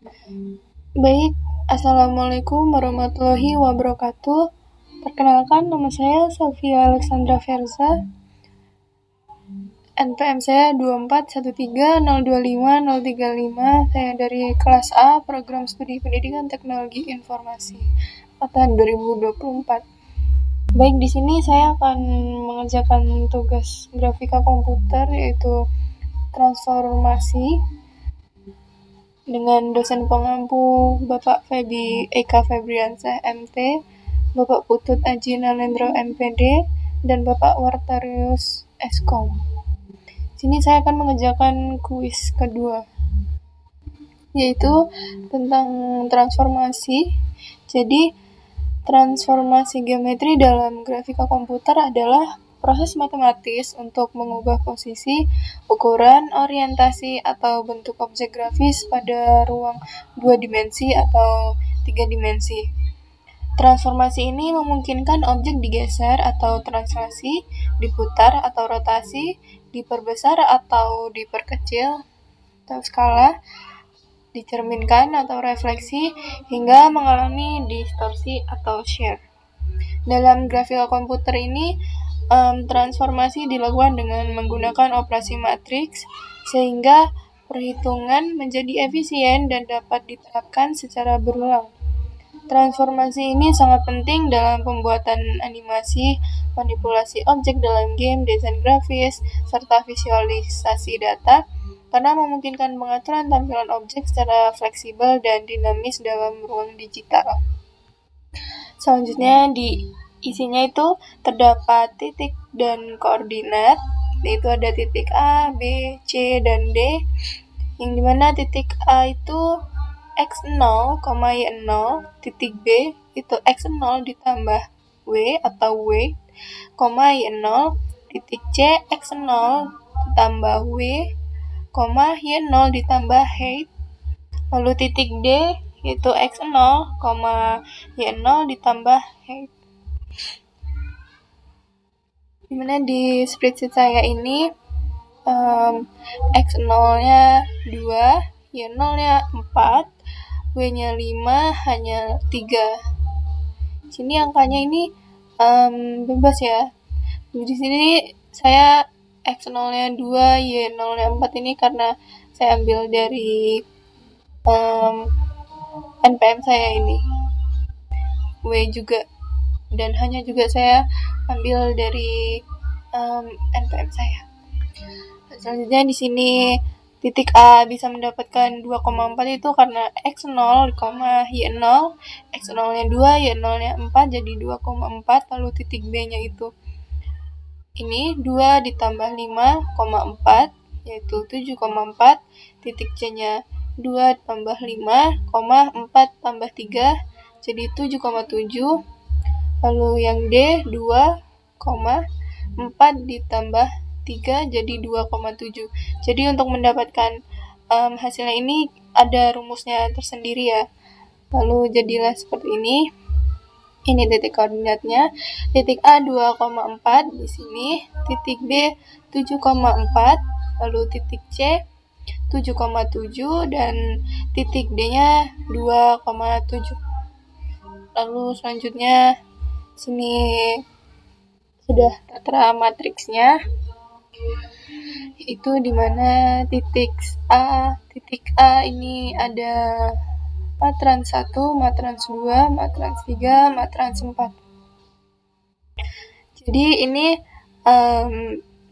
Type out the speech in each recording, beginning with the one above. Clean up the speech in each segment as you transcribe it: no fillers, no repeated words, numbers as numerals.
Baik, Assalamualaikum warahmatullahi wabarakatuh. Perkenalkan, nama saya Sofia Alexandra Verza. NPM saya 241302535. Saya dari kelas A, Program Studi Pendidikan Teknologi Informasi angkatan 2024. Baik, di sini saya akan mengerjakan tugas grafika komputer, yaitu transformasi, dengan dosen pengampu Bapak Eka Febriansyah MT, Bapak Putut Aji Nalendra MPD, dan Bapak Wartarius Eskom. Sini saya akan mengerjakan kuis kedua, yaitu tentang transformasi. Jadi, transformasi geometri dalam grafika komputer adalah proses matematis untuk mengubah posisi, ukuran, orientasi, atau bentuk objek grafis pada ruang 2 dimensi atau 3 dimensi. Transformasi ini memungkinkan objek digeser atau translasi, diputar atau rotasi, diperbesar atau diperkecil atau skala, dicerminkan atau refleksi, hingga mengalami distorsi atau shear. Dalam grafika komputer ini, transformasi dilakukan dengan menggunakan operasi matriks, sehingga perhitungan menjadi efisien dan dapat diterapkan secara berulang. Transformasi ini sangat penting dalam pembuatan animasi, manipulasi objek dalam game, desain grafis, serta visualisasi data, karena memungkinkan pengaturan tampilan objek secara fleksibel dan dinamis dalam ruang digital. Selanjutnya, di isinya itu terdapat titik dan koordinat, yaitu ada titik A, B, C, dan D, yang dimana titik A itu X0, Y0, titik B itu X0 ditambah W atau weight, Y0, titik C X0 ditambah W, Y0 ditambah height, lalu titik D yaitu X0, Y0 ditambah height. Dimana di spreadsheet saya ini X0-nya 2, Y0-nya 4, W-nya 5, hanya 3. Sini angkanya ini bebas ya. Di sini saya X0-nya 2, Y0-nya 4 ini karena saya ambil dari NPM saya ini. W juga, dan hanya juga saya ambil dari NPM saya. Selanjutnya di sini titik A bisa mendapatkan 2,4 itu karena X0, Y0, X0-nya 2, Y0-nya 4 jadi 2,4, lalu titik B-nya itu ini 2 ditambah 5,4 yaitu 7,4, titik C-nya 2 tambah 5, 4 tambah 3 jadi 7,7, lalu yang D 2,4 ditambah 3 jadi 2,7. Jadi untuk mendapatkan hasilnya ini ada rumusnya tersendiri ya. Lalu jadilah seperti ini. Ini titik koordinatnya. Titik A 2,4 di sini, titik B 7,4, lalu titik C 7,7 dan titik D-nya 2,7. Lalu selanjutnya sini sudah tertera matriksnya, itu dimana titik A ini ada matrans 1, matrans 2, matrans 3, matrans 4. Jadi ini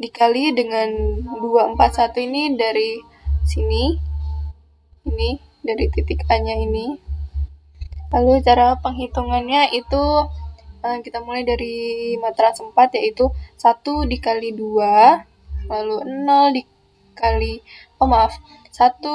dikali dengan 241 ini dari sini, ini dari titik A-nya ini. Lalu cara penghitungannya itu kita mulai dari matrans 4, yaitu 1 dikali 2, lalu 0 dikali 1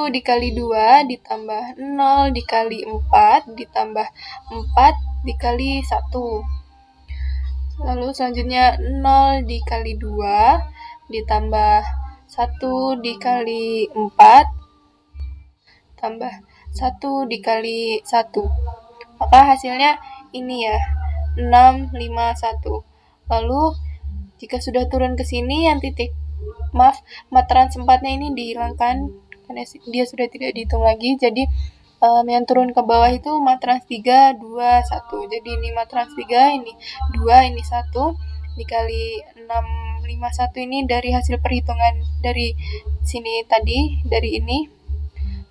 dikali 2 ditambah 0 dikali 4 ditambah 4 dikali 1. Lalu selanjutnya 0 dikali 2 ditambah 1 dikali 4 tambah 1 dikali 1. Maka hasilnya ini ya, 651. Lalu jika sudah turun ke sini, yang matrans 4-nya ini dihilangkan karena dia sudah tidak dihitung lagi. Jadi Yang turun ke bawah itu matrans 3, 2, 1. Jadi ini matrans 3, ini 2, ini 1, dikali 6, 5, 1 ini dari hasil perhitungan dari sini tadi, dari ini.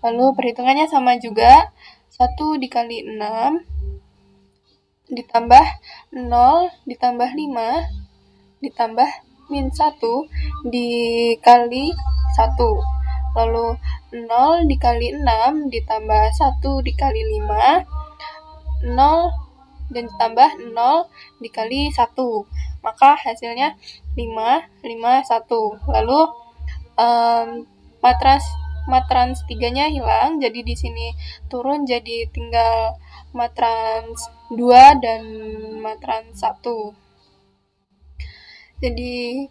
Lalu perhitungannya sama juga, 1 dikali 6, ditambah 0, ditambah 5, ditambah min 1, dikali 1. Lalu 0 dikali 6 ditambah 1 dikali 5, 0 dan ditambah 0 dikali 1. Maka hasilnya 5, 5, 1. Lalu matrans 3-nya hilang, jadi di sini turun jadi tinggal matrans 2 dan matrans 1. Jadi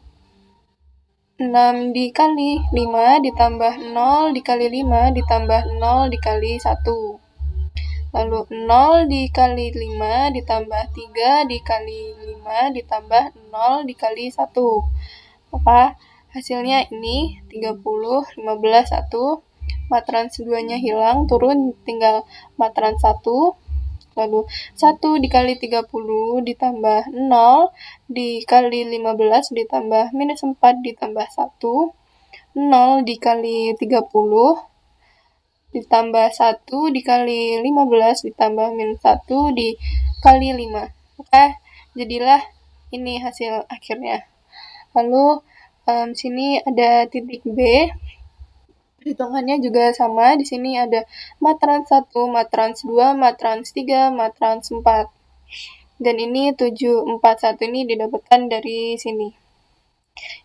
6 dikali 5 ditambah 0 dikali 5 ditambah 0 dikali 1. Lalu 0 dikali 5 ditambah 3 dikali 5 ditambah 0 dikali 1. Maka hasilnya ini 30, 15, 1. Matrans 2-nya hilang, turun tinggal matrans 1. Lalu 1 dikali 30 ditambah 0 dikali 15 ditambah minus 4 ditambah 1. 0 dikali 30 ditambah 1 dikali 15 ditambah minus 1 dikali 5. Maka jadilah ini hasil akhirnya. Lalu sini ada titik B. Perhitungannya juga sama, di sini ada matrans 1, matrans 2, matrans 3, matrans 4. Dan ini 741 ini didapatkan dari sini.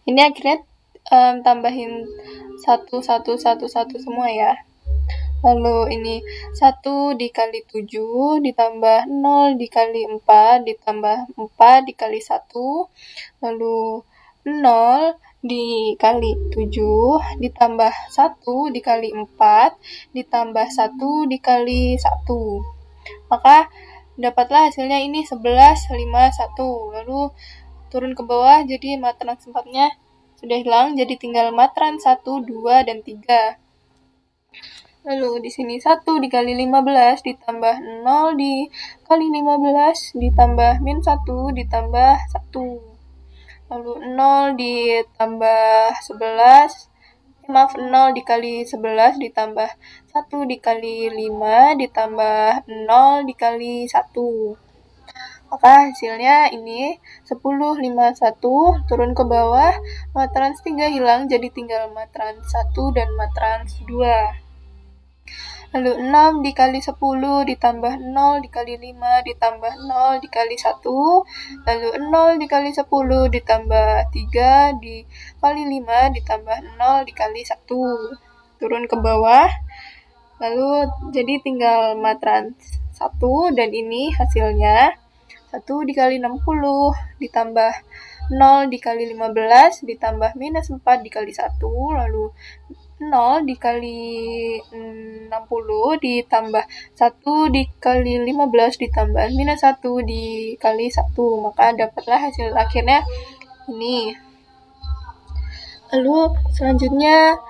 Ini akhirnya tambahin 1, 1, 1, 1 semua ya. Lalu ini 1 dikali 7 ditambah 0 dikali 4 ditambah 4 dikali 1. Lalu 0 dikali 7 ditambah 1 dikali 4 ditambah 1 dikali 1. Maka dapatlah hasilnya ini 11, 5, 1. Lalu turun ke bawah, jadi matrans 4-nya sudah hilang, jadi tinggal matrans 1, 2, dan 3. Lalu di sini 1 dikali 15 ditambah 0 dikali 15 ditambah min 1 ditambah 1. Lalu 0 ditambah 11, 0 dikali 11 ditambah 1 dikali 5 ditambah 0 dikali 1. Maka hasilnya ini 10, 5, 1, turun ke bawah, matrans 3 hilang, jadi tinggal matrans 1 dan matrans 2. Lalu 6 dikali 10 ditambah 0 dikali 5 ditambah 0 dikali 1. Lalu 0 dikali 10 ditambah 3 dikali 5 ditambah 0 dikali 1. Turun ke bawah. Lalu jadi tinggal matrans 1 dan ini hasilnya 1 dikali 60 ditambah 0 dikali 15 ditambah minus 4 dikali 1. Lalu 0 dikali 60 ditambah 1 dikali 15 ditambah minus 1 dikali 1. Maka dapatlah hasil akhirnya ini. Lalu selanjutnya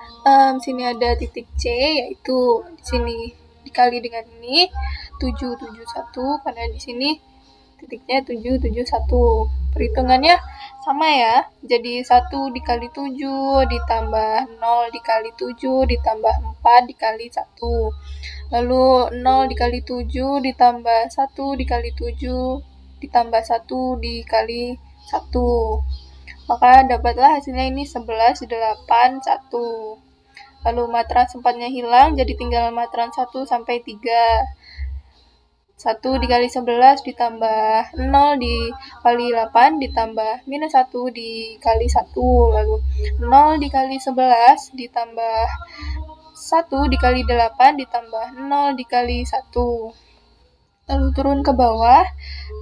sini ada titik C, yaitu di sini dikali dengan ini 771, karena di sini titiknya 771. Perhitungannya sama ya, jadi 1 dikali 7 ditambah 0 dikali 7 ditambah 4 dikali 1. Lalu 0 dikali 7 ditambah 1 dikali 7 ditambah 1 dikali 1. Maka dapatlah hasilnya ini 11, 8, 1. Lalu matrans 4-nya hilang, jadi tinggal matrans 1 sampai 3. 1 dikali 11 ditambah 0 dikali 8 ditambah minus 1 dikali 1. Lalu 0 dikali 11 ditambah 1 dikali 8 ditambah 0 dikali 1. Lalu turun ke bawah,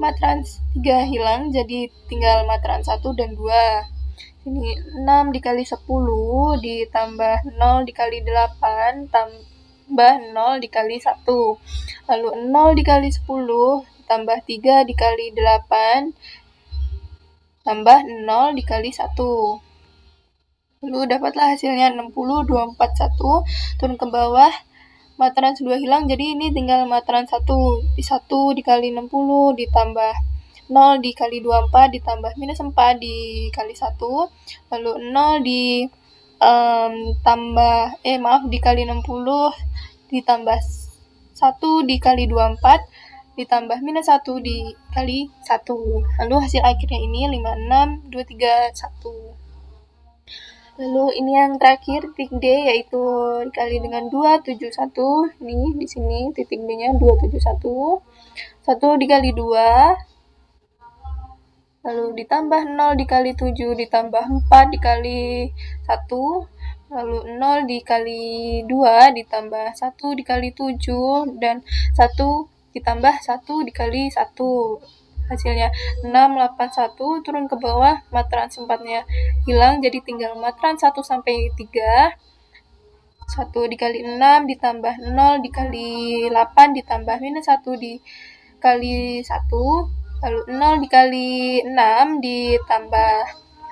matrans 3 hilang, jadi tinggal matrans 1 dan 2. Ini 6 dikali 10 ditambah 0 dikali 8 tambah 0 dikali 1. Lalu 0 dikali 10 tambah 3 dikali 8 tambah 0 dikali 1. Lalu dapatlah hasilnya 60, 241, turun ke bawah, matrans 2 hilang, jadi ini tinggal matrans 1. 1 dikali 60 ditambah 0 dikali 24 ditambah minus 4 dikali 1, lalu 0 dikali 60 ditambah 1 dikali 24 ditambah minus 1 dikali 1. Lalu hasil akhirnya ini 56, 23, 1. Lalu ini yang terakhir, titik D, yaitu dikali dengan 271. Nih, di sini titik D-nya 271. 1 dikali 2, lalu ditambah 0 dikali 7 ditambah 4 dikali 1, lalu 0 dikali 2 ditambah 1 dikali 7, dan 1 ditambah 1 dikali 1. Hasilnya 681, turun ke bawah, matrans 4-nya hilang, jadi tinggal matrans 1 sampai 3. 1 dikali 6 ditambah 0 dikali 8 ditambah minus 1 dikali 1, lalu 0 dikali 6 ditambah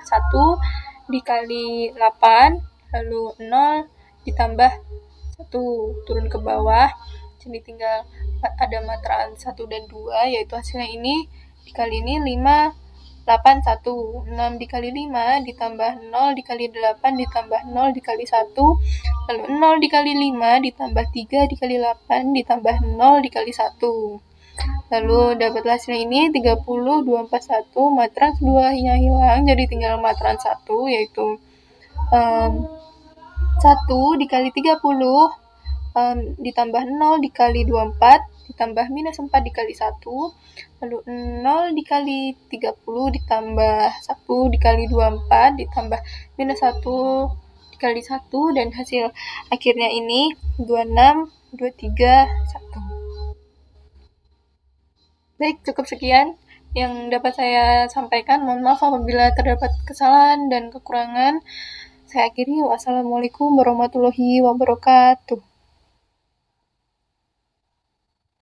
1 dikali 8, lalu 0 ditambah 1, turun ke bawah, jadi tinggal ada matrans 1 dan 2, yaitu hasilnya ini dikali ini 5, 8, 1. 6 dikali 5 ditambah 0 dikali 8 ditambah 0 dikali 1, lalu 0 dikali 5 ditambah 3 dikali 8 ditambah 0 dikali 1. Lalu dapatlah hasilnya ini 30, 241, matrans 2-nya hilang, jadi tinggal matrans 1, yaitu 1 dikali 30 ditambah 0 dikali 24 ditambah minus 4 dikali 1, lalu 0 dikali 30 ditambah 1 dikali 24 ditambah minus 1 dikali 1, dan hasil akhirnya ini 26, 23, 1. Baik, cukup sekian yang dapat saya sampaikan. Mohon maaf apabila terdapat kesalahan dan kekurangan. Saya akhiri. Wassalamualaikum warahmatullahi wabarakatuh.